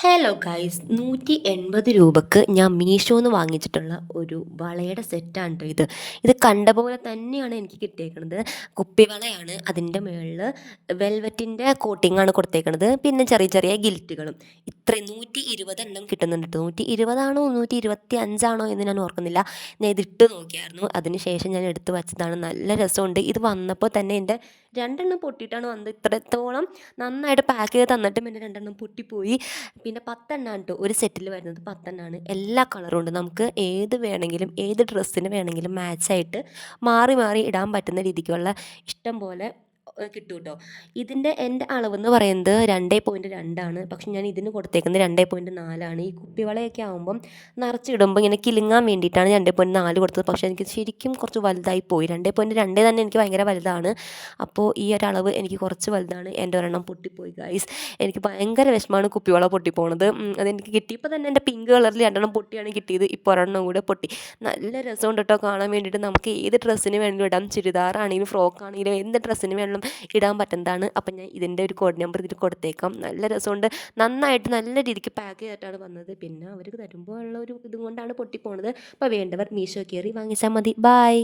Hello guys 180 രൂപക്ക് ഞാൻ മീഷോന്ന് വാങ്ങിച്ചിട്ടുള്ള ഒരു വളയുടെ സെറ്റാണ് കേട്ടോ ഇത് കണ്ട പോലെ തന്നെയാണ് എനിക്ക് കിട്ടിയേക്കുന്നത്. കുപ്പിവളയാണ്, അതിൻ്റെ മുകളിൽ വെൽവെറ്റിൻ്റെ കോട്ടിങ്ങാണ് കൊടുത്തേക്കുന്നത്, പിന്നെ ചെറിയ ചെറിയ ഗിൽറ്റുകളും. ഇത്രയും 120 കിട്ടുന്നുണ്ട് കേട്ടോ. 120 125 എന്ന് ഞാൻ ഓർക്കുന്നില്ല. ഞാൻ ഇതിട്ട് നോക്കിയായിരുന്നു, അതിന് ശേഷം ഞാൻ എടുത്ത് വച്ചതാണ്. നല്ല രസമുണ്ട്. ഇത് വന്നപ്പോൾ തന്നെ എൻ്റെ 2 പൊട്ടിയിട്ടാണ് വന്നത്. ഇത്രത്തോളം നന്നായിട്ട് പാക്ക് ചെയ്ത് തന്നിട്ടും എൻ്റെ 2 പൊട്ടിപ്പോയി. പിന്നെ 10 കേട്ടോ ഒരു സെറ്റിൽ വരുന്നത്. 10 എല്ലാ കളറും ഉണ്ട്. നമുക്ക് ഏത് വേണമെങ്കിലും ഏത് ഡ്രസ്സിന് വേണമെങ്കിലും മാച്ചായിട്ട് മാറി മാറി ഇടാൻ പറ്റുന്ന രീതിക്കുള്ള ഇഷ്ടം പോലെ കിട്ടും കേട്ടോ. ഇതിൻ്റെ എൻ്റെ അളവെന്ന് പറയുന്നത് 2.2 പക്ഷെ ഞാൻ ഇതിന് കൊടുത്തേക്കുന്നത് 2.4. ഈ കുപ്പിവളയൊക്കെ ആകുമ്പം നിറച്ചിടുമ്പോൾ ഇങ്ങനെ കിലുങ്ങാൻ വേണ്ടിയിട്ടാണ് 2.4 കൊടുത്തത്. പക്ഷേ എനിക്ക് ശരിക്കും കുറച്ച് വലുതായി പോയി. 2.2 തന്നെ എനിക്ക് ഭയങ്കര വലുതാണ്. അപ്പോൾ ഈ ഒരളവ് എനിക്ക് കുറച്ച് വലുതാണ്. എൻ്റെ ഒരെണ്ണം പൊട്ടിപ്പോയി ഗൈസ്. എനിക്ക് ഭയങ്കര വിഷമമാണ് കുപ്പിവള പൊട്ടിപ്പോണത്. അതെനിക്ക് കിട്ടിയപ്പോൾ തന്നെ എൻ്റെ പിങ്ക് കളറിൽ 2 പൊട്ടിയാണ് കിട്ടിയത്. ഇപ്പോൾ ഒരെണ്ണം കൂടെ പൊട്ടി. നല്ല രസമുണ്ട് കേട്ടോ കാണാൻ വേണ്ടിയിട്ട്. നമുക്ക് ഏത് ഡ്രസ്സിന് വേണമെങ്കിലും ഇടാം. ചുരിദാറാണെങ്കിലും ഫ്രോക്കാണെങ്കിലും എന്ത് ഡ്രസ്സിന് വേണമെങ്കിലും ഇടാൻ പറ്റുന്നതാണ്. അപ്പം ഞാൻ ഇതിൻ്റെ ഒരു കോഡ് നമ്പർ ഇതിൽ കൊടുത്തേക്കാം. നല്ല രസമുണ്ട്. നന്നായിട്ട് നല്ല രീതിക്ക് പാക്ക് ചെയ്തിട്ടാണ് വന്നത്. പിന്നെ അവർ തരുമ്പോൾ ഉള്ള ഒരു ഇതും കൊണ്ടാണ് പൊട്ടിപ്പോണത്. അപ്പോൾ വേണ്ടവർ മീഷോ കയറി വാങ്ങിച്ചാൽ മതി. ബൈ.